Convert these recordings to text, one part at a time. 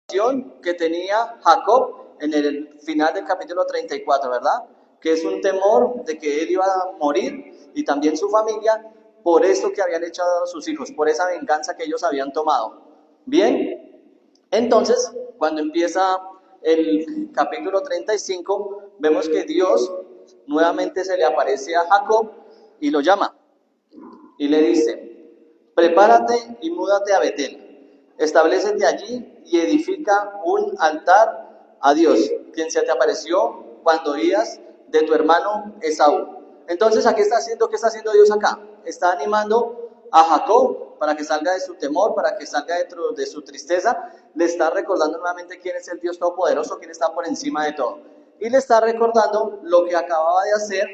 que tenía Jacob en el final del capítulo 34, ¿verdad? Que es un temor de que él iba a morir y también su familia por esto que habían hecho a sus hijos, por esa venganza que ellos habían tomado. Bien, entonces, cuando empieza el capítulo 35, vemos que Dios nuevamente se le aparece a Jacob y lo llama y le dice: prepárate y múdate a Betel, establécete allí y edifica un altar a Dios, quien se te apareció cuando oías de tu hermano Esaú. Entonces, ¿qué está haciendo Dios acá? Está animando a Jacob para que salga de su temor, para que salga de su tristeza. Le está recordando nuevamente quién es el Dios Todopoderoso, quién está por encima de todo. Y le está recordando lo que acababa de hacer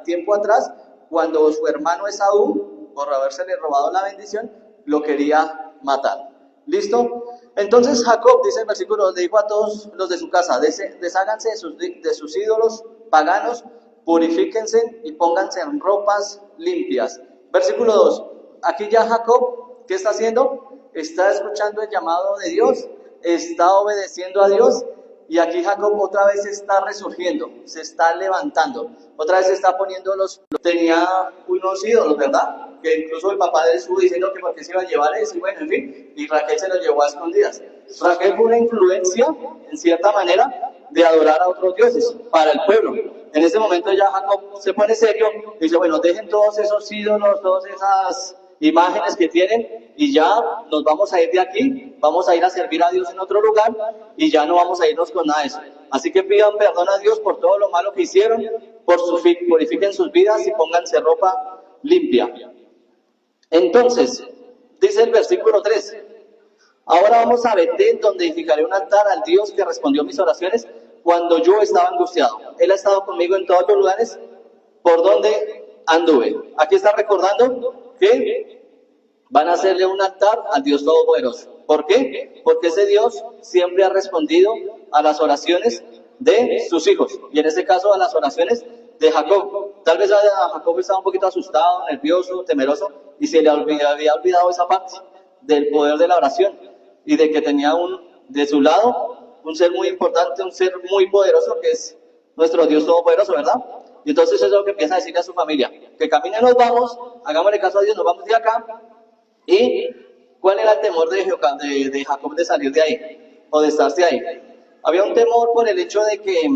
tiempo atrás, cuando su hermano Esaú, por habérsele robado la bendición, lo quería matar. ¿Listo? Entonces Jacob, dice el versículo 2, le dijo a todos los de su casa: desháganse de sus ídolos paganos, purifíquense y pónganse en ropas limpias. Versículo 2, aquí ya Jacob, ¿qué está haciendo? Está escuchando el llamado de Dios, está obedeciendo a Dios. Y aquí Jacob otra vez está resurgiendo, se está levantando, otra vez se está poniendo tenía unos ídolos, ¿verdad? Que incluso el papá de él estuvo diciendo que por qué se iba a llevar eso, y bueno, en fin, y Raquel se lo llevó a escondidas. Raquel fue una influencia, en cierta manera, de adorar a otros dioses para el pueblo. En ese momento ya Jacob se pone serio y dice: bueno, dejen todos esos ídolos, todas esas imágenes que tienen, y ya nos vamos a ir de aquí, vamos a ir a servir a Dios en otro lugar, y ya no vamos a irnos con nada de eso. Así que pidan perdón a Dios por todo lo malo que hicieron, purifiquen sus vidas y pónganse ropa limpia. Entonces, dice el versículo 3, ahora vamos a Betel, donde edificaré un altar al Dios que respondió mis oraciones cuando yo estaba angustiado. Él ha estado conmigo en todos los lugares por donde anduve. Aquí está recordando que van a hacerle un altar al Dios Todopoderoso. ¿Por qué? Porque ese Dios siempre ha respondido a las oraciones de sus hijos, y en este caso a las oraciones de Jacob. Tal vez a Jacob estaba un poquito asustado, nervioso, temeroso, y se le había olvidado esa parte del poder de la oración, y de que tenía de su lado un ser muy importante, un ser muy poderoso, que es nuestro Dios Todopoderoso, ¿verdad? Y entonces eso es lo que empieza a decirle a su familia: que caminen, nos vamos, hagámosle caso a Dios, nos vamos de acá. ¿Y cuál era el temor de Jacob de salir de ahí, o de estarse ahí? Había un temor por el hecho de que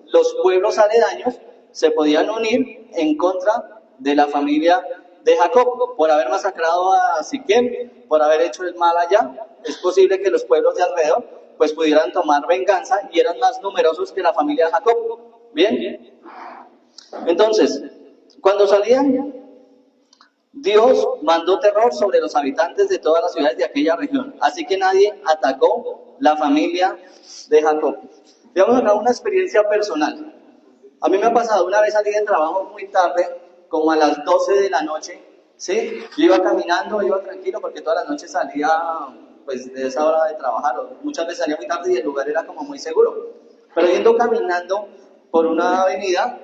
los pueblos aledaños se podían unir en contra de la familia de Jacob, por haber masacrado a Siquem, por haber hecho el mal allá. Es posible que los pueblos de alrededor pues pudieran tomar venganza, y eran más numerosos que la familia de Jacob. ¿Bien? Entonces, cuando salían, Dios mandó terror sobre los habitantes de todas las ciudades de aquella región, así que nadie atacó la familia de Jacob. Digamos acá una experiencia personal. A mí me ha pasado una vez, salí de trabajo muy tarde, como a las 12 de la noche, ¿sí? Yo iba caminando, iba tranquilo, porque todas las noches salía pues de esa hora de trabajar, o muchas veces salía muy tarde y el lugar era como muy seguro. Pero yendo caminando por una avenida,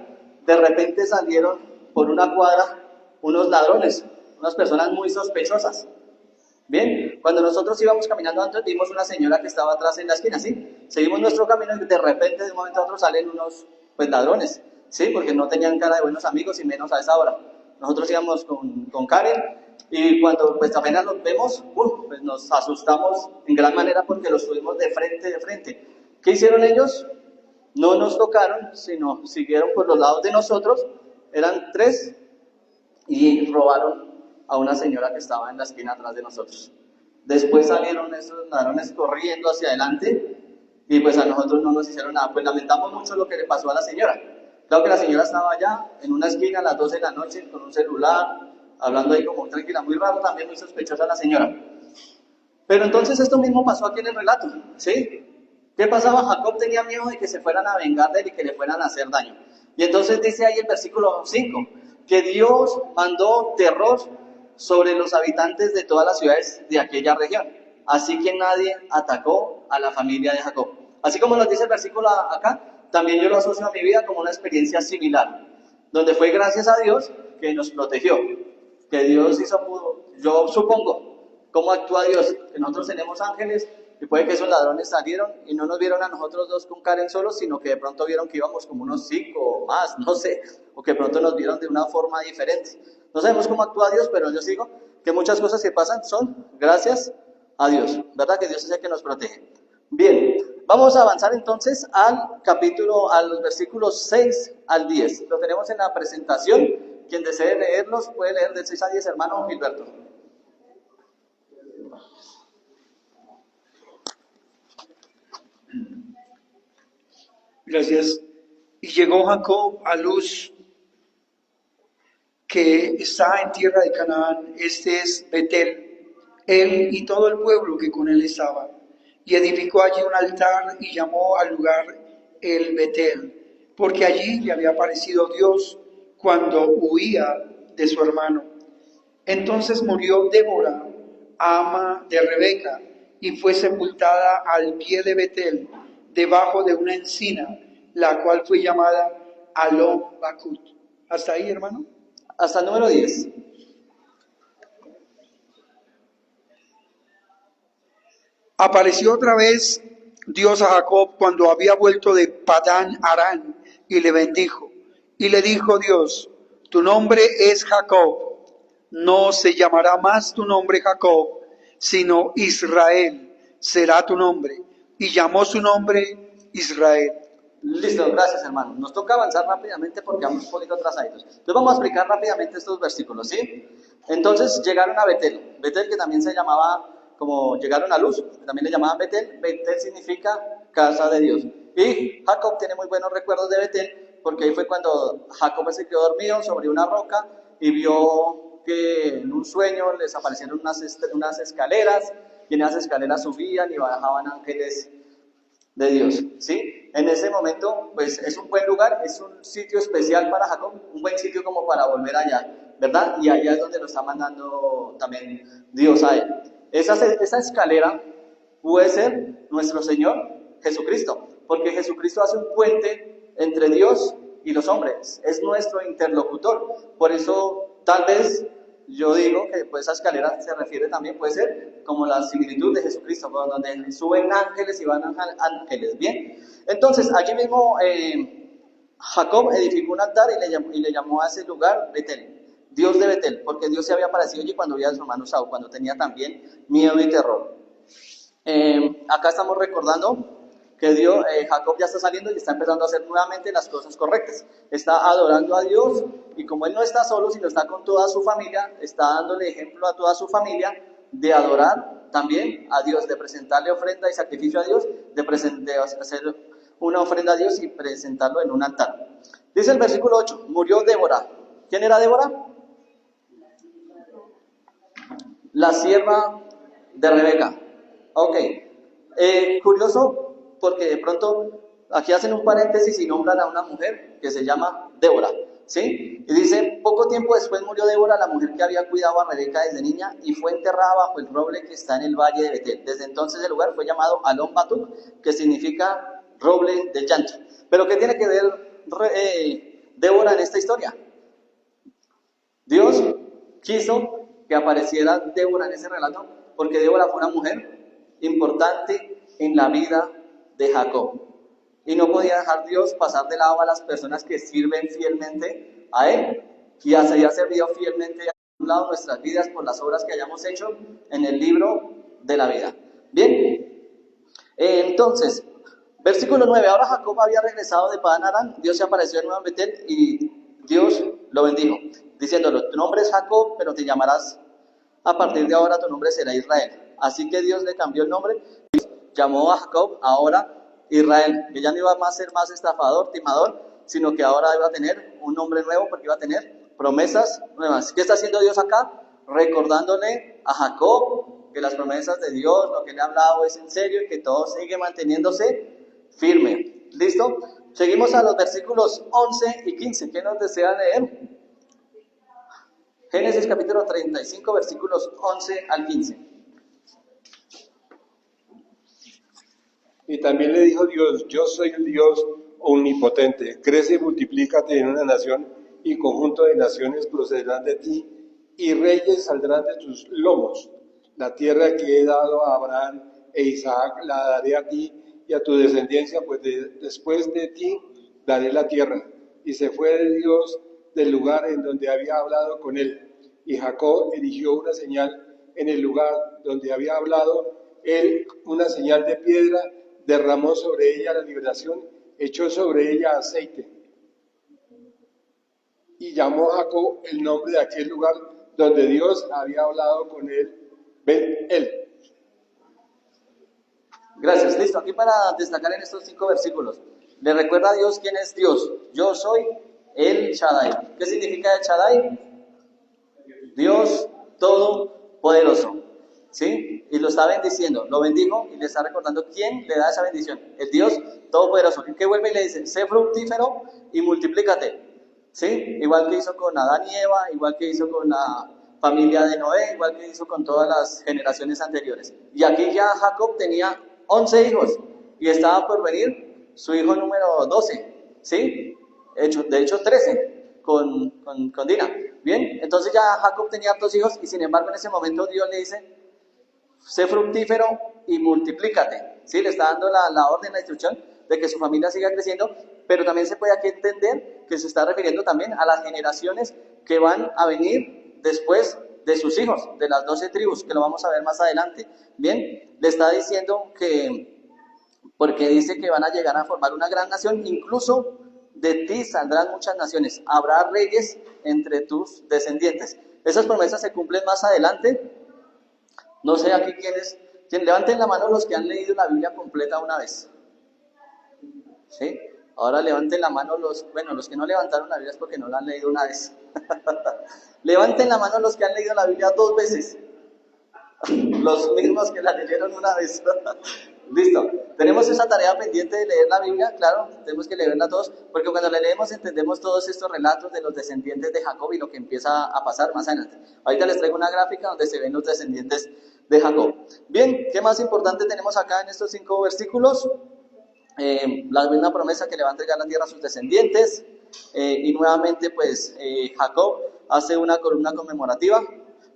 de repente salieron por una cuadra unos ladrones, unas personas muy sospechosas. Bien, cuando nosotros íbamos caminando antes, vimos una señora que estaba atrás en la esquina, ¿sí? Seguimos nuestro camino y de repente, de un momento a otro, salen unos pues ladrones, ¿sí? Porque no tenían cara de buenos amigos, y menos a esa hora. Nosotros íbamos con Karen, y cuando pues apenas los vemos, pues nos asustamos en gran manera, porque los tuvimos de frente. ¿Qué hicieron ellos? No nos tocaron, sino siguieron por los lados de nosotros. Eran 3, y robaron a una señora que estaba en la esquina atrás de nosotros. Después salieron esos ladrones corriendo hacia adelante, y pues a nosotros no nos hicieron nada. Pues lamentamos mucho lo que le pasó a la señora. Claro que la señora estaba allá en una esquina a las 12 de la noche con un celular, hablando ahí como tranquila, muy raro, también muy sospechosa la señora. Pero entonces esto mismo pasó aquí en el relato, ¿sí? ¿Qué pasaba? Jacob tenía miedo de que se fueran a vengar de él y que le fueran a hacer daño. Y entonces dice ahí el versículo 5, que Dios mandó terror sobre los habitantes de todas las ciudades de aquella región. Así que nadie atacó a la familia de Jacob. Así como nos dice el versículo acá, también yo lo asocio a mi vida como una experiencia similar, donde fue gracias a Dios que nos protegió, que Dios hizo, yo supongo, ¿Cómo actúa Dios? Que nosotros tenemos ángeles y puede que esos ladrones salieron y no nos vieron a nosotros dos con Karen solos, sino que de pronto vieron que íbamos como unos 5 o más, no sé, o que de pronto nos vieron de una forma diferente. No sabemos cómo actúa Dios, pero yo digo que muchas cosas que pasan son gracias a Dios, ¿verdad? Que Dios es el que nos protege. Bien, vamos a avanzar entonces al capítulo, a los versículos 6 al 10. Lo tenemos en la presentación. Quien desee leerlos puede leer del 6 al 10, hermano Gilberto. Gracias. Y llegó Jacob a Luz, que está en tierra de Canaán, este es Betel, él y todo el pueblo que con él estaba. Y edificó allí un altar y llamó al lugar el Betel, porque allí le había aparecido Dios cuando huía de su hermano. Entonces murió Débora, ama de Rebeca, y fue sepultada al pie de Betel, debajo de una encina, la cual fue llamada Alon Bakut. ¿Hasta ahí, hermano? Hasta el número 10. Apareció otra vez Dios a Jacob cuando había vuelto de Padán Aram y le bendijo. Y le dijo Dios, tu nombre es Jacob, no se llamará más tu nombre Jacob, sino Israel será tu nombre. Y llamó su nombre Israel. Listo, gracias hermano. Nos toca avanzar rápidamente porque vamos un poquito atrasaditos. Entonces vamos a explicar rápidamente estos versículos, ¿sí? Entonces llegaron a Betel. Betel, que también se llamaba, como llegaron a Luz, también le llamaban Betel. Betel significa casa de Dios. Y Jacob tiene muy buenos recuerdos de Betel porque ahí fue cuando Jacob se quedó dormido sobre una roca y vio que en un sueño les aparecieron unas escaleras y en esas escaleras subían y bajaban ángeles de Dios, ¿sí? En ese momento, pues es un buen lugar, es un sitio especial para Jacob, un buen sitio como para volver allá, ¿verdad? Y allá es donde lo está mandando también Dios a él. Esa escalera puede ser nuestro Señor Jesucristo, porque Jesucristo hace un puente entre Dios y los hombres, es nuestro interlocutor. Por eso, tal vez yo digo que pues, esa escalera se refiere también, puede ser como la similitud de Jesucristo, donde suben ángeles y van ángeles, ¿bien? Entonces, allí mismo Jacob edificó un altar y le llamó a ese lugar Betel, Dios de Betel, porque Dios se había aparecido allí cuando vio a su hermano Saúl, cuando tenía también miedo y terror. Acá estamos recordando que Dios, Jacob ya está saliendo y está empezando a hacer nuevamente las cosas correctas. Está adorando a Dios y como él no está solo, sino está con toda su familia, está dándole ejemplo a toda su familia de adorar también a Dios, de presentarle ofrenda y sacrificio a Dios, de hacer una ofrenda a Dios y presentarlo en un altar. Dice el versículo 8, murió Débora. ¿Quién era Débora? La sierva de Rebeca. Ok. Curioso porque de pronto aquí hacen un paréntesis y nombran a una mujer que se llama Débora, ¿sí? Y dice, poco tiempo después murió Débora, la mujer que había cuidado a Rebeca desde niña, y fue enterrada bajo el roble que está en el valle de Betel. Desde entonces el lugar fue llamado Alon Batuk, que significa roble del llanto. Pero ¿qué tiene que ver Débora en esta historia? Dios quiso que apareciera Débora en ese relato, porque Débora fue una mujer importante en la vida de Jacob. Y no podía dejar Dios pasar de lado a las personas que sirven fielmente a Él. Y así ha servido fielmente a un lado nuestras vidas por las obras que hayamos hecho en el libro de la vida. Bien, entonces, versículo 9. Ahora Jacob había regresado de Padán Aram, Dios se apareció de nuevo en Betel y Dios lo bendijo, diciéndole, tu nombre es Jacob, pero te llamarás, a partir de ahora tu nombre será Israel. Así que Dios le cambió el nombre, llamó a Jacob ahora Israel, que ya no iba a ser más estafador, timador, sino que ahora iba a tener un nombre nuevo porque iba a tener promesas nuevas. ¿Qué está haciendo Dios acá? Recordándole a Jacob que las promesas de Dios, lo que le ha hablado es en serio y que todo sigue manteniéndose firme. ¿Listo? Seguimos a los versículos 11 y 15. ¿Quién nos desea leer? Génesis capítulo 35, versículos 11 al 15. Y también le dijo Dios, yo soy el Dios omnipotente, crece y multiplícate en una nación, y conjunto de naciones procederán de ti, y reyes saldrán de tus lomos. la tierra que he dado a Abraham e Isaac la daré a ti y a tu descendencia, pues después de ti daré la tierra. Y se fue de Dios del lugar en donde había hablado con él. Y Jacob erigió una señal en el lugar donde había hablado él, una señal de piedra, derramó sobre ella la liberación, echó sobre ella aceite. Y llamó Jacob el nombre de aquel lugar donde Dios había hablado con él, Bet-El. Gracias, listo. Aquí para destacar en estos 5 versículos. Le recuerda a Dios quién es Dios. Yo soy el Shaddai. ¿Qué significa el Shaddai? Dios Todopoderoso. ¿Sí? Y lo está bendiciendo. Lo bendijo y le está recordando quién le da esa bendición. El Dios Todopoderoso. Y que vuelve y le dice, sé fructífero y multiplícate. ¿Sí? Igual que hizo con Adán y Eva, igual que hizo con la familia de Noé, igual que hizo con todas las generaciones anteriores. Y aquí ya Jacob tenía 11 hijos y estaba por venir su hijo número 12, ¿sí? De hecho 13 con Dina. Bien, entonces ya Jacob tenía 2 hijos y sin embargo en ese momento Dios le dice, sé fructífero y multiplícate, ¿sí? Le está dando la orden, la instrucción de que su familia siga creciendo, pero también se puede aquí entender que se está refiriendo también a las generaciones que van a venir después de sus hijos, de las 12 tribus, que lo vamos a ver más adelante. Bien, le está diciendo que, porque dice que van a llegar a formar una gran nación, incluso de ti saldrán muchas naciones, habrá reyes entre tus descendientes. Esas promesas se cumplen más adelante. No sé aquí quiénes, levanten la mano los que han leído la Biblia completa una vez. ¿Sí? Ahora levanten la mano los que no levantaron la Biblia es porque no la han leído una vez. Levanten la mano los que han leído la Biblia 2 veces. Los mismos que la leyeron una vez. Listo. Tenemos esa tarea pendiente de leer la Biblia, claro, tenemos que leerla todos, porque cuando la leemos entendemos todos estos relatos de los descendientes de Jacob y lo que empieza a pasar más adelante. Ahorita les traigo una gráfica donde se ven los descendientes de Jacob. Bien, ¿qué más importante tenemos acá en estos 5 versículos? La misma promesa que le va a entregar la tierra a sus descendientes, y nuevamente pues Jacob hace una columna conmemorativa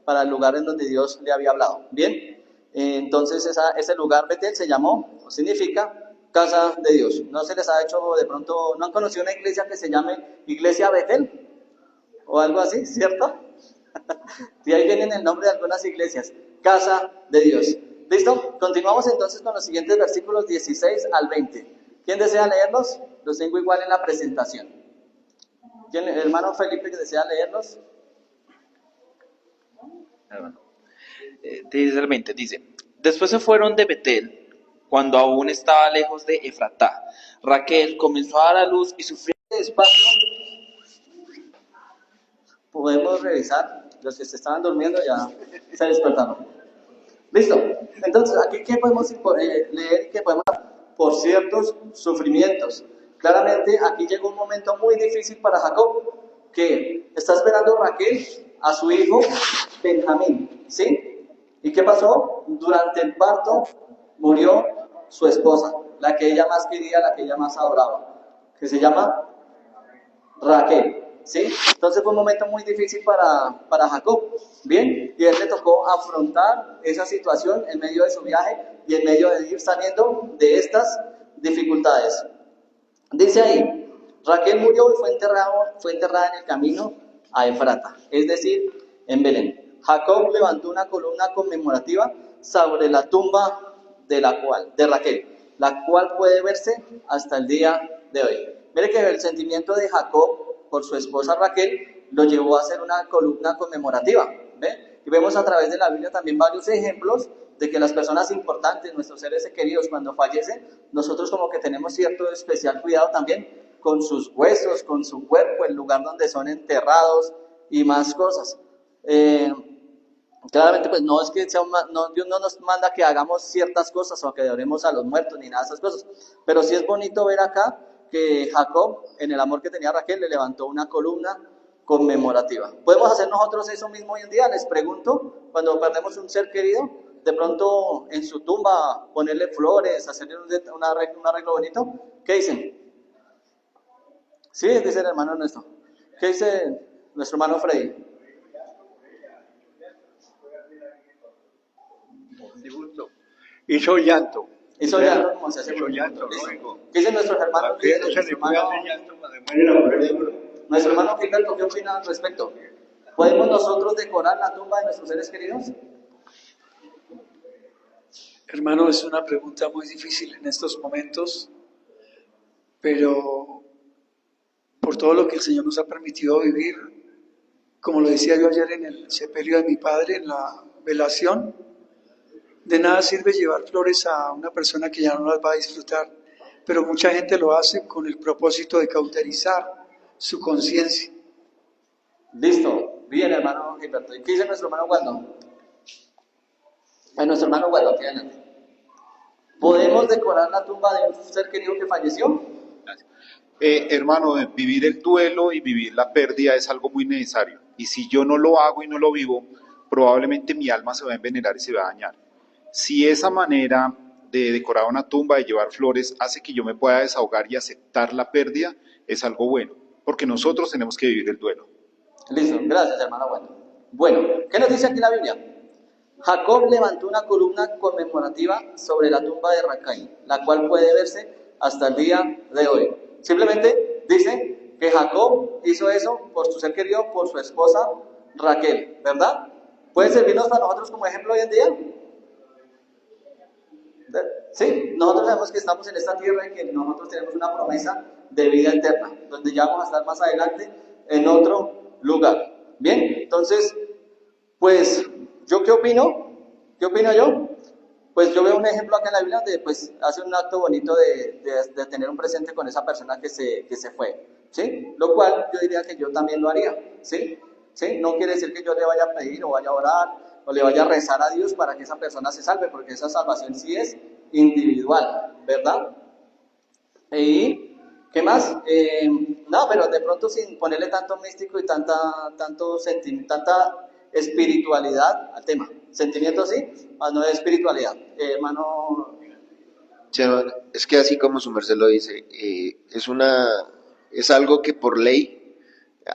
para el lugar en donde Dios le había hablado. Bien, entonces ese lugar Betel se llamó, o significa casa de Dios. ¿No se les ha hecho de pronto, no han conocido una iglesia que se llame Iglesia Betel? O algo así, ¿cierto? Y ahí vienen el nombre de algunas iglesias, casa de Dios. ¿Listo? Continuamos entonces con los siguientes versículos 16 al 20. ¿Quién desea leerlos? Los tengo igual en la presentación. ¿Quién, el hermano Felipe, que desea leerlos? Dice el 20, dice, después se fueron de Betel, cuando aún estaba lejos de Efratá. Raquel comenzó a dar a luz y sufrió. Despacio. Podemos revisar. Los que se estaban durmiendo ya se despertaron. Listo. Entonces, aquí ¿qué podemos leer? Que podemos por ciertos sufrimientos. Claramente, aquí llegó un momento muy difícil para Jacob, que está esperando Raquel a su hijo Benjamín, ¿sí? ¿Y qué pasó? Durante el parto murió su esposa, la que ella más quería, la que ella más adoraba, que se llama Raquel, ¿sí? Entonces fue un momento muy difícil para Jacob, ¿bien? Y a él le tocó afrontar esa situación en medio de su viaje y en medio de ir saliendo de estas dificultades. Dice ahí, Raquel murió y fue enterrada en el camino a Efrata, es decir, en Belén. Jacob levantó una columna conmemorativa sobre la tumba de Raquel, la cual puede verse hasta el día de hoy. Mire que el sentimiento de Jacob por su esposa Raquel lo llevó a hacer una columna conmemorativa, ¿ve? Y vemos a través de la Biblia también varios ejemplos de que las personas importantes, nuestros seres queridos, cuando fallecen, nosotros como que tenemos cierto especial cuidado también con sus huesos, con su cuerpo, el lugar donde son enterrados y más cosas. Claramente, pues no es que Dios no nos manda que hagamos ciertas cosas o que adoremos a los muertos ni nada de esas cosas, pero sí es bonito ver acá que Jacob, en el amor que tenía a Raquel, le levantó una columna conmemorativa. ¿Podemos hacer nosotros eso mismo hoy en día? Les pregunto, cuando perdemos un ser querido, de pronto en su tumba ponerle flores, hacerle un arreglo bonito. ¿Qué dicen? Sí, dice el hermano nuestro. ¿Qué dice nuestro hermano Freddy? hizo llanto. Hizo llanto como se hace Hizo con llanto, ¿listo? lógico. ¿Qué dicen nuestros hermanos? ¿A qué no se le puede hacer llanto cuando muere la mujer de uno? Nuestro hermano Gilberto, ¿qué opina al respecto? ¿Podemos nosotros decorar la tumba de nuestros seres queridos? Hermano, es una pregunta muy difícil en estos momentos, pero por todo lo que el Señor nos ha permitido vivir, como lo decía yo ayer en el sepelio de mi padre, en la velación, de nada sirve llevar flores a una persona que ya no las va a disfrutar, pero mucha gente lo hace con el propósito de cauterizar su conciencia. Listo, bien hermano Gilberto. ¿Y qué dice nuestro hermano Waldo? Nuestro hermano Waldo, aquí adelante. ¿Podemos decorar la tumba de un ser querido que falleció? Hermano, vivir el duelo y vivir la pérdida es algo muy necesario. Y si yo no lo hago y no lo vivo, probablemente mi alma se va a envenenar y se va a dañar. Si esa manera de decorar una tumba, de llevar flores, hace que yo me pueda desahogar y aceptar la pérdida, es algo bueno, porque nosotros tenemos que vivir el duelo. Listo, gracias hermano Waldo. Bueno, ¿qué nos dice aquí la Biblia? Jacob levantó una columna conmemorativa sobre la tumba de Raquel, la cual puede verse hasta el día de hoy. Simplemente dice que Jacob hizo eso por su ser querido, por su esposa Raquel, ¿verdad? ¿Puede servirnos para nosotros como ejemplo hoy en día? Sí, nosotros sabemos que estamos en esta tierra y que nosotros tenemos una promesa de vida eterna, donde ya vamos a estar más adelante en otro lugar. Bien, entonces, pues, ¿yo qué opino? ¿Qué opino yo? Pues yo veo un ejemplo acá en la Biblia donde pues hace un acto bonito de tener un presente con esa persona que se fue, ¿sí? Lo cual yo diría que yo también lo haría, ¿sí? ¿Sí? No quiere decir que yo le vaya a pedir o vaya a orar o le vaya a rezar a Dios para que esa persona se salve, porque esa salvación sí es individual, ¿verdad? ¿Y qué más? No, pero de pronto sin ponerle tanto místico y tanto sentimiento, tanta espiritualidad al tema. Sentimiento sí, más no espiritualidad. Hermano. Sí, hermano, es que así como su merced lo dice, es algo que por ley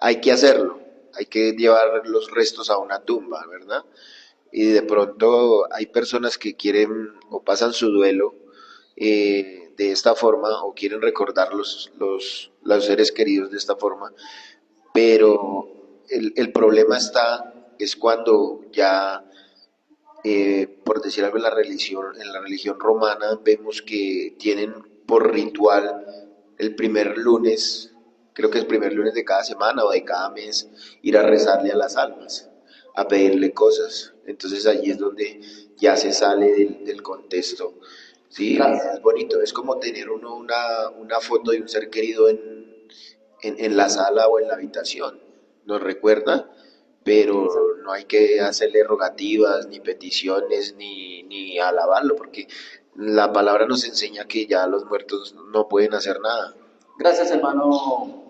hay que hacerlo, hay que llevar los restos a una tumba, ¿verdad? Y de pronto hay personas que quieren o pasan su duelo de esta forma o quieren recordar los seres queridos de esta forma, pero el problema es cuando ya, por decir algo, en la religión romana vemos que tienen por ritual el primer lunes, creo que es el primer lunes de cada semana o de cada mes, ir a rezarle a las almas, a pedirle cosas. Entonces allí es donde ya se sale del contexto. Sí, es bonito, es como tener uno una foto de un ser querido en la sala o en la habitación. Nos recuerda, pero no hay que hacerle rogativas, ni peticiones, ni alabarlo, porque la palabra nos enseña que ya los muertos no pueden hacer nada. Gracias, hermano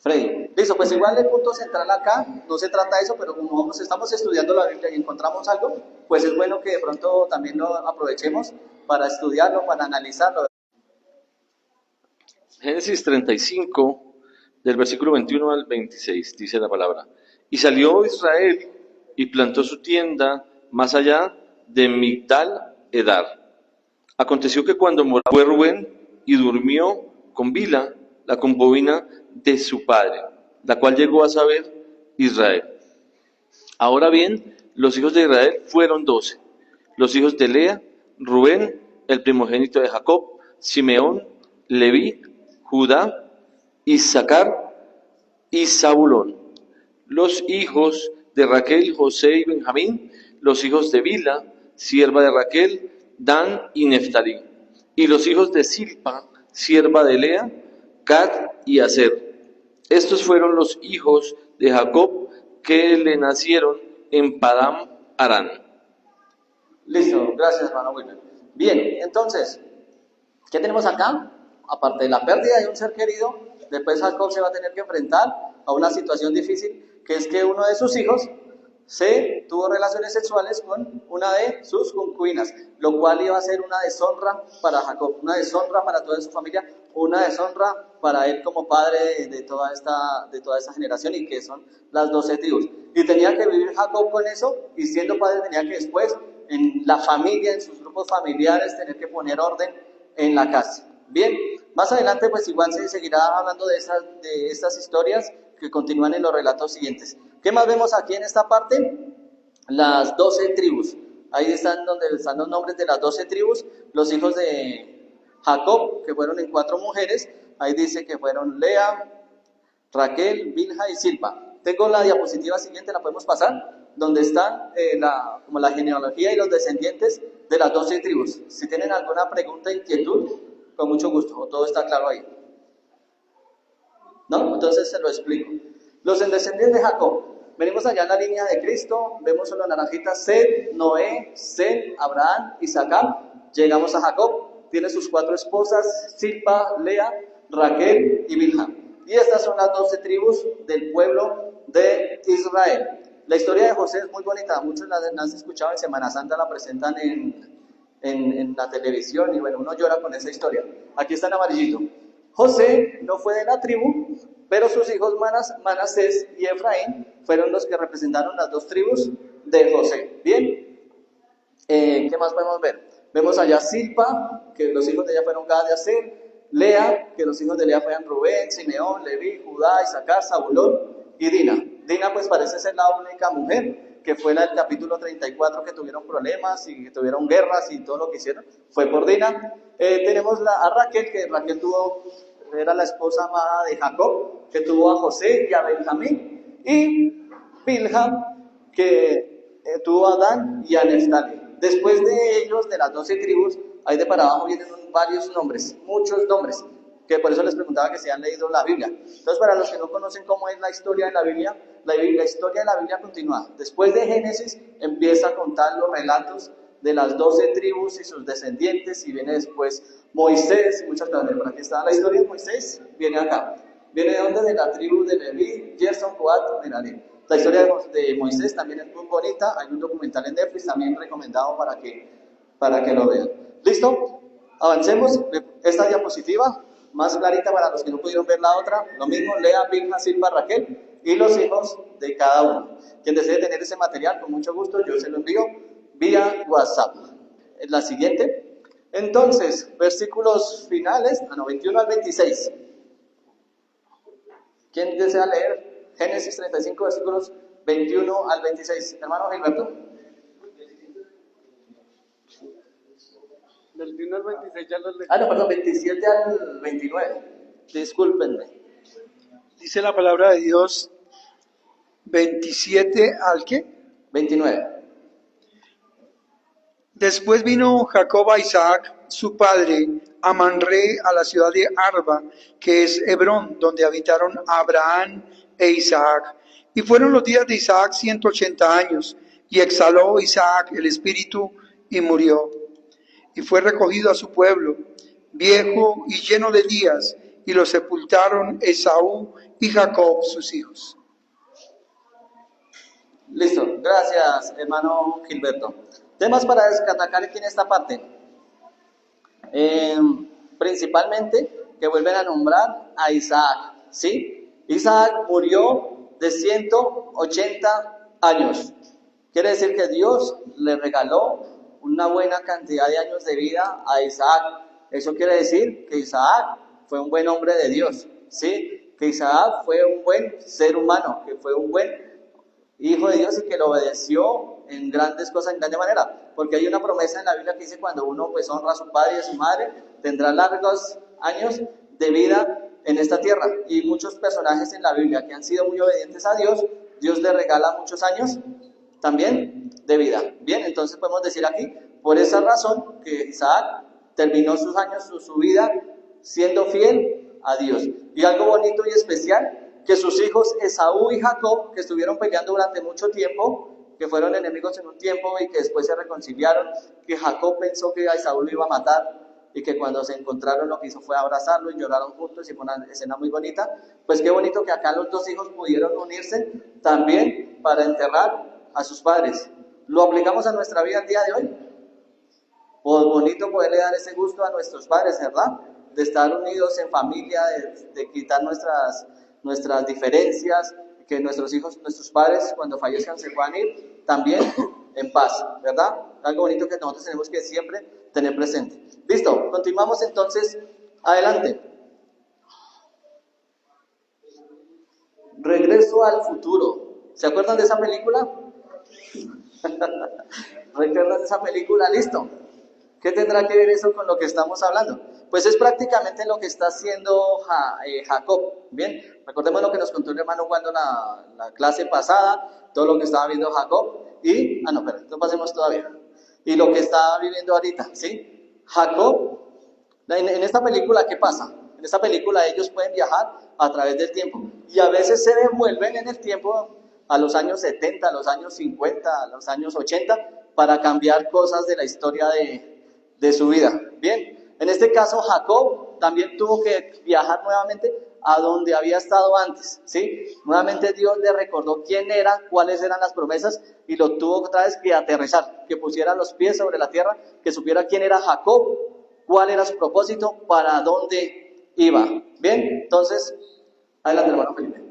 Freddy. Listo, pues igual el punto central acá no se trata de eso, pero como estamos estudiando la Biblia y encontramos algo, pues es bueno que de pronto también lo aprovechemos para estudiarlo, para analizarlo. Génesis 35, del versículo 21 al 26, dice la palabra. Y salió Israel y plantó su tienda más allá de Migdal Edar. Aconteció que cuando moró fue Rubén y durmió con Bila, la concubina de su padre, la cual llegó a saber Israel. Ahora bien, los hijos de Israel fueron 12. Los hijos de Lea, Rubén, el primogénito de Jacob, Simeón, Leví, Judá, Isaacar y Zabulón. Los hijos de Raquel, José y Benjamín, los hijos de Bila, sierva de Raquel, Dan y Neftalí. Y los hijos de Silpa, sierva de Lea, Gad y Aser. Estos fueron los hijos de Jacob que le nacieron en Padam Aram. Listo, gracias hermano Wilmer. Bien, entonces, ¿qué tenemos acá? Aparte de la pérdida de un ser querido, después Jacob se va a tener que enfrentar a una situación difícil, que es que uno de sus hijos se tuvo relaciones sexuales con una de sus concubinas, lo cual iba a ser una deshonra para Jacob, una deshonra para toda su familia, una deshonra para él como padre de toda esta generación, y que son las 12 tribus. Y tenía que vivir Jacob con eso, y siendo padre tenía que después en la familia, en sus grupos familiares, tener que poner orden en la casa. Bien, más adelante pues igual se seguirá hablando de estas historias que continúan en los relatos siguientes. ¿Qué más vemos aquí en esta parte? Las 12 tribus. Ahí están donde están los nombres de las 12 tribus, los hijos de Jacob, que fueron en 4 mujeres. Ahí dice que fueron Lea, Raquel, Bilha y Silpa. Tengo la diapositiva siguiente, la podemos pasar, donde están como la genealogía y los descendientes de las 12 tribus. Si tienen alguna pregunta, inquietud, con mucho gusto, o todo está claro ahí. ¿No? Entonces se lo explico. Los descendientes de Jacob. Venimos allá en la línea de Cristo, vemos en la naranjita Sed, Noé, Sem, Abraham, Isaac. Llegamos a Jacob, tiene sus 4 esposas, Silpa, Lea, Raquel y Bilha. Y estas son las 12 tribus del pueblo de Israel. La historia de José es muy bonita, muchos la han escuchado en Semana Santa, la presentan en la televisión y bueno, uno llora con esa historia. Aquí está en amarillito. José no fue de la tribu, pero sus hijos Manasés y Efraín fueron los que representaron las 2 tribus de José. Bien, ¿qué más podemos ver? Vemos allá Silpa, que los hijos de ella fueron Gad y Aser, Lea, que los hijos de Lea fueron Rubén, Simeón, Leví, Judá, Isaacar, Zabulón y Dina. Dina pues parece ser la única mujer que fue en el capítulo 34 que tuvieron problemas y que tuvieron guerras y todo lo que hicieron, fue por Dina. Tenemos a Raquel, que Raquel era la esposa amada de Jacob, que tuvo a José y a Benjamín, y Bilha, que tuvo a Dan y a Neftali. Después de ellos, de las 12 tribus, ahí de para abajo vienen varios nombres, muchos nombres, que por eso les preguntaba que si han leído la Biblia. Entonces, para los que no conocen cómo es la historia de la Biblia, la historia de la Biblia continúa. Después de Génesis, empieza a contar los relatos de las 12 tribus y sus descendientes, y viene después Moisés y muchas cosas. Por aquí está la historia de Moisés, viene acá. ¿Viene de dónde? De la tribu de Leví, Gerson, Coat, Merari. La historia de Moisés también es muy bonita, hay un documental en Netflix también recomendado para que lo vean. ¿Listo? Avancemos. Esta diapositiva, más clarita para los que no pudieron ver la otra, lo mismo, Lea, Bilha, Silpa, Raquel y los hijos de cada uno. Quien desee tener ese material, con mucho gusto, yo se lo envío vía WhatsApp. La siguiente. Entonces, versículos finales, 21 al 26. ¿Quién desea leer? Génesis 35, versículos 21 al 26. Hermano Gilberto. Del 21 al 26 ya los leí. No, perdón, 27 al 29. Discúlpenme. Dice la palabra de Dios, 27 al ¿qué? 29. Después vino Jacob a Isaac, su padre, a Manré, a la ciudad de Arba, que es Hebrón, donde habitaron Abraham e Isaac. Y fueron los días de Isaac 180 años, y exhaló Isaac el espíritu y murió. Y fue recogido a su pueblo, viejo y lleno de días, y lo sepultaron Esaú y Jacob, sus hijos. Listo, gracias hermano Gilberto. Temas para destacar aquí en esta parte. Principalmente que vuelven a nombrar a Isaac, ¿sí? Isaac murió de 180 años. Quiere decir que Dios le regaló una buena cantidad de años de vida a Isaac. Eso quiere decir que Isaac fue un buen hombre de Dios, ¿sí? Que Isaac fue un buen ser humano, que fue un buen hijo de Dios y que lo obedeció en grandes cosas, en grande manera. Porque hay una promesa en la Biblia que dice: cuando uno pues honra a su padre y a su madre, tendrá largos años de vida en esta tierra. Y muchos personajes en la Biblia que han sido muy obedientes a Dios, Dios le regala muchos años también de vida. Bien, entonces podemos decir aquí, por esa razón, que Isaac terminó sus años, su vida, siendo fiel a Dios. Y algo bonito y especial, que sus hijos Esaú y Jacob, que estuvieron peleando durante mucho tiempo, que fueron enemigos en un tiempo y que después se reconciliaron, que Jacob pensó que a Esaú lo iba a matar, y que cuando se encontraron lo que hizo fue abrazarlo y lloraron juntos, y fue una escena muy bonita. Pues qué bonito que acá los 2 hijos pudieron unirse también para enterrar a sus padres. ¿Lo aplicamos a nuestra vida el día de hoy? Pues bonito poderle dar ese gusto a nuestros padres, ¿verdad? De estar unidos en familia, de quitar nuestras diferencias, que nuestros hijos, nuestros padres cuando fallezcan se puedan ir también en paz, ¿verdad? Algo bonito que nosotros tenemos que siempre tener presente. Listo, continuamos entonces adelante. Regreso al futuro. ¿Se acuerdan de esa película? ¿Recuerdan de esa película? Listo. ¿Qué tendrá que ver eso con lo que estamos hablando? Pues es prácticamente lo que está haciendo Jacob. Bien, recordemos lo que nos contó el hermano cuando la clase pasada, todo lo que estaba viendo Jacob y, no pasemos todavía. Y lo que está viviendo ahorita, ¿sí? Jacob, en esta película, ¿qué pasa? En esta película ellos pueden viajar a través del tiempo y a veces se devuelven en el tiempo a los años 70, a los años 50, a los años 80 para cambiar cosas de la historia de su vida. Bien, en este caso Jacob también tuvo que viajar nuevamente a donde había estado antes, ¿sí? Nuevamente Dios le recordó quién era, cuáles eran las promesas y lo tuvo otra vez que aterrizar, que pusiera los pies sobre la tierra, que supiera quién era Jacob, cuál era su propósito, para dónde iba. Bien, entonces, adelante hermano Felipe.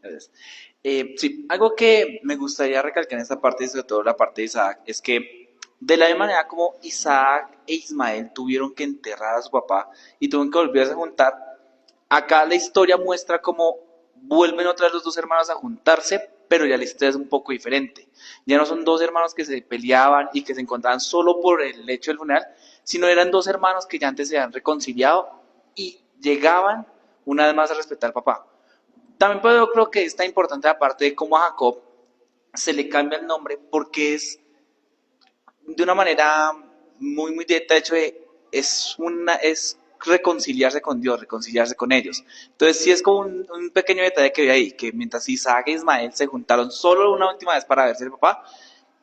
Gracias. Sí, algo que me gustaría recalcar en esta parte, y sobre todo la parte de Isaac, es que de la misma manera como Isaac e Ismael tuvieron que enterrar a su papá y tuvieron que volverse a juntar, acá la historia muestra cómo vuelven otra vez los dos hermanos a juntarse, pero ya la historia es un poco diferente. Ya no son dos hermanos que se peleaban y que se encontraban solo por el hecho del funeral, sino eran dos hermanos que ya antes se habían reconciliado y llegaban una vez más a respetar al papá. También yo creo que está importante la parte de cómo a Jacob se le cambia el nombre porque es de una manera muy directa, de hecho es reconciliarse con Dios, reconciliarse con ellos. Entonces sí es como un pequeño detalle que vi ahí, que mientras Isaac e Ismael se juntaron solo una última vez para verse el papá,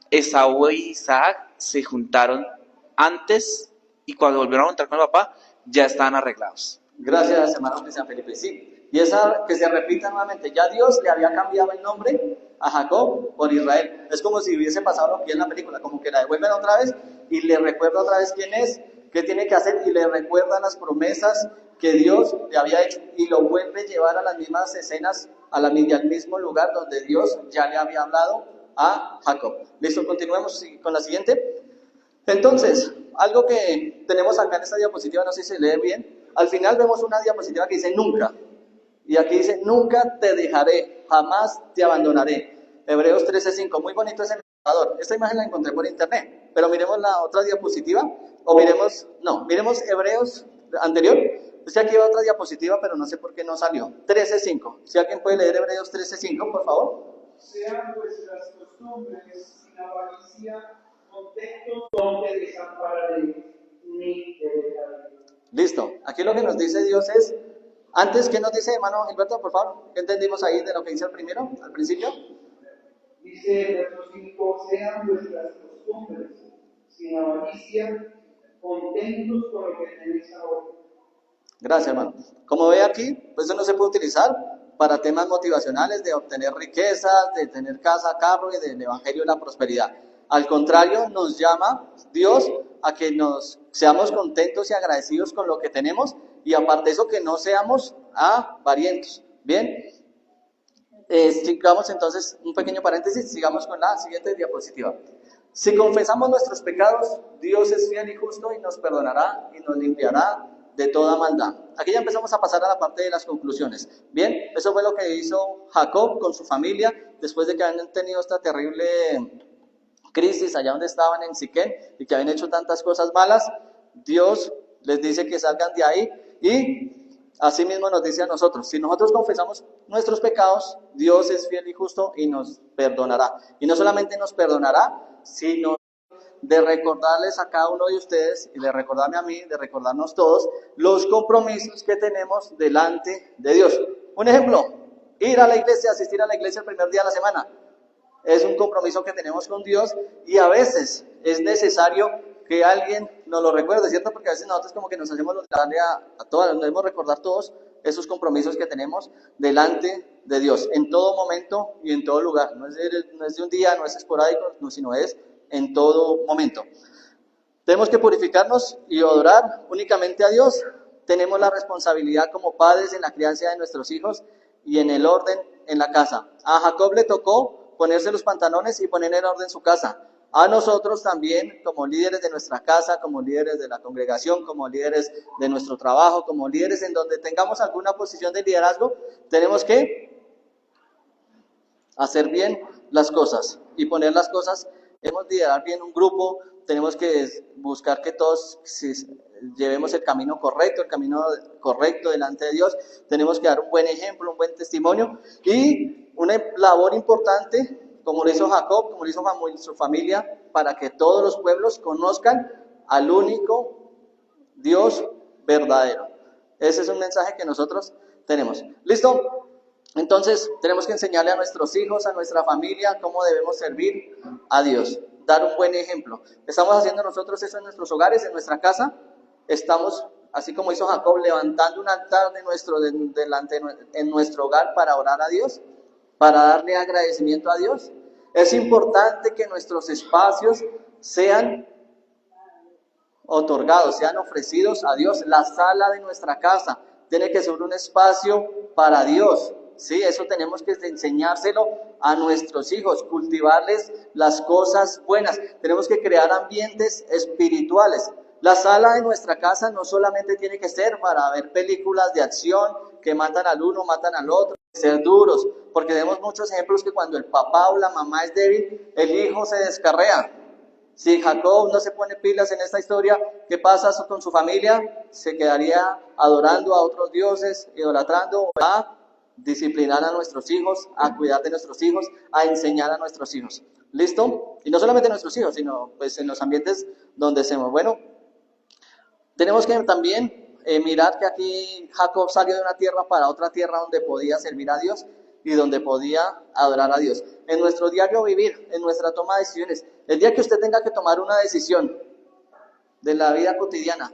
Esaú e Isaac se juntaron antes y cuando volvieron a juntar con el papá ya estaban arreglados. Gracias hermano Cristian Felipe, sí. Y esa que se repita nuevamente, ya Dios le había cambiado el nombre a Jacob por Israel. Es como si hubiese pasado lo que en la película, como que la devuelven otra vez y le recuerda otra vez quién es, qué tiene que hacer y le recuerdan las promesas que Dios le había hecho y lo vuelve a llevar a las mismas escenas, al mismo lugar donde Dios ya le había hablado a Jacob. Listo, continuemos con la siguiente. Entonces, algo que tenemos acá en esta diapositiva, no sé si se lee bien, al final vemos una diapositiva que dice nunca. Y aquí dice, nunca te dejaré, jamás te abandonaré. Hebreos 13:5, muy bonito ese narrador. Esta imagen la encontré por internet, pero miremos la otra diapositiva, miremos Hebreos anterior. Es que aquí va otra diapositiva, pero no sé por qué no salió. 13:5, si alguien puede leer Hebreos 13:5, por favor. Sean vuestras costumbres sin avaricia, contextos donde desampararé, ni te dejaré. Listo, aquí lo que nos dice Dios es, antes, ¿qué nos dice hermano Gilberto, por favor? ¿Qué entendimos ahí de lo que dice al principio? Dice verso 5, sean vuestras costumbres sin avaricia, contentos con lo que tenéis ahora. Gracias, hermano. Como ve aquí, pues eso no se puede utilizar para temas motivacionales de obtener riquezas, de tener casa, carro y del evangelio de la prosperidad. Al contrario, nos llama Dios a que nos seamos contentos y agradecidos con lo que tenemos y aparte de eso que no seamos avarientos. Bien, sigamos entonces un pequeño paréntesis, sigamos con la siguiente diapositiva. Si confesamos nuestros pecados, Dios es fiel y justo y nos perdonará y nos limpiará de toda maldad. Aquí ya empezamos a pasar a la parte de las conclusiones. Bien, eso fue lo que hizo Jacob con su familia después de que habían tenido esta terrible crisis allá donde estaban en Siquem y que habían hecho tantas cosas malas. Dios les dice que salgan de ahí y así mismo nos dice a nosotros, si nosotros confesamos nuestros pecados, Dios es fiel y justo y nos perdonará. Y no solamente nos perdonará, sino de recordarles a cada uno de ustedes y de recordarme a mí, de recordarnos todos los compromisos que tenemos delante de Dios. Un ejemplo, ir a la iglesia, asistir a la iglesia el primer día de la semana. Es un compromiso que tenemos con Dios y a veces es necesario que alguien nos lo recuerde, ¿cierto? Porque a veces nosotros como que nos hacemos los grandes a todas, nos debemos recordar todos esos compromisos que tenemos delante de Dios, en todo momento y en todo lugar. No es de un día, no es esporádico, no, sino es en todo momento. Tenemos que purificarnos y adorar únicamente a Dios. Tenemos la responsabilidad como padres en la crianza de nuestros hijos y en el orden en la casa. A Jacob le tocó ponerse los pantalones y poner en orden su casa. A nosotros también, como líderes de nuestra casa, como líderes de la congregación, como líderes de nuestro trabajo, como líderes en donde tengamos alguna posición de liderazgo, tenemos que hacer bien las cosas y poner las cosas. Debemos liderar bien un grupo, tenemos que buscar que todos llevemos el camino correcto delante de Dios. Tenemos que dar un buen ejemplo, un buen testimonio y una labor importante, como lo hizo Jacob, como lo hizo su familia, para que todos los pueblos conozcan al único Dios verdadero. Ese es un mensaje que nosotros tenemos. ¿Listo? Entonces, tenemos que enseñarle a nuestros hijos, a nuestra familia, cómo debemos servir a Dios, dar un buen ejemplo. ¿Estamos haciendo nosotros eso en nuestros hogares, en nuestra casa? Estamos, así como hizo Jacob, levantando un altar en nuestro hogar para orar a Dios, para darle agradecimiento a Dios. Es importante que nuestros espacios sean otorgados, sean ofrecidos a Dios. La sala de nuestra casa tiene que ser un espacio para Dios. Sí, eso tenemos que enseñárselo a nuestros hijos, cultivarles las cosas buenas. Tenemos que crear ambientes espirituales. La sala de nuestra casa no solamente tiene que ser para ver películas de acción que matan al uno, matan al otro, ser duros, porque vemos muchos ejemplos que cuando el papá o la mamá es débil, el hijo se descarrea. Si Jacob no se pone pilas en esta historia, ¿qué pasa con su familia? Se quedaría adorando a otros dioses, idolatrando, a disciplinar a nuestros hijos, a cuidar de nuestros hijos, a enseñar a nuestros hijos. ¿Listo? Y no solamente a nuestros hijos, sino pues en los ambientes donde estemos. Bueno, tenemos que también mirar que aquí Jacob salió de una tierra para otra tierra donde podía servir a Dios y donde podía adorar a Dios. En nuestro diario vivir, en nuestra toma de decisiones, el día que usted tenga que tomar una decisión de la vida cotidiana,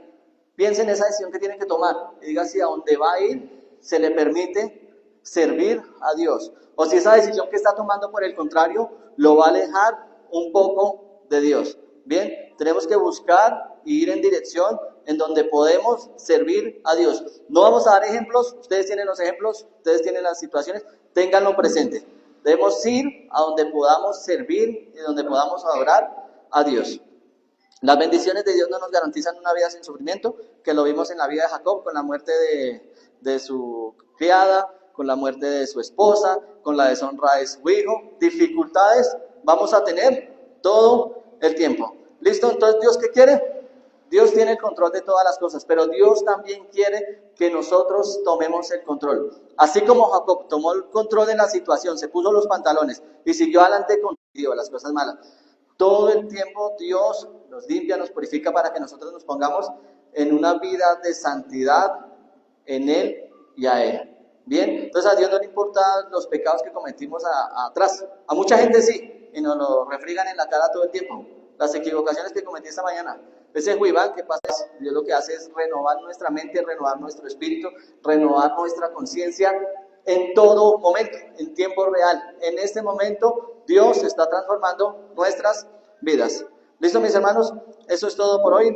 piense en esa decisión que tiene que tomar y diga si a dónde va a ir se le permite servir a Dios, o si esa decisión que está tomando por el contrario lo va a alejar un poco de Dios. Bien, tenemos que buscar y ir en dirección en donde podemos servir a Dios. No vamos a dar ejemplos, ustedes tienen los ejemplos, ustedes tienen las situaciones, ténganlo presente. Debemos ir a donde podamos servir y donde podamos adorar a Dios. Las bendiciones de Dios no nos garantizan una vida sin sufrimiento, que lo vimos en la vida de Jacob con la muerte de su criada, con la muerte de su esposa, con la deshonra de su hijo. Dificultades vamos a tener todo el tiempo. ¿Listo? Entonces, ¿Dios qué quiere? Dios tiene el control de todas las cosas, pero Dios también quiere que nosotros tomemos el control. Así como Jacob tomó el control de la situación, se puso los pantalones y siguió adelante con Dios, las cosas malas. Todo el tiempo Dios nos limpia, nos purifica para que nosotros nos pongamos en una vida de santidad en Él y a Él. Bien, entonces a Dios no le importan los pecados que cometimos atrás. A mucha gente sí, y nos lo refrigan en la cara todo el tiempo. Las equivocaciones que cometí esta mañana. Ese juibán, ¿qué pasa? Dios lo que hace es renovar nuestra mente, renovar nuestro espíritu, renovar nuestra conciencia en todo momento, en tiempo real. En este momento, Dios está transformando nuestras vidas. ¿Listo, mis hermanos? Eso es todo por hoy.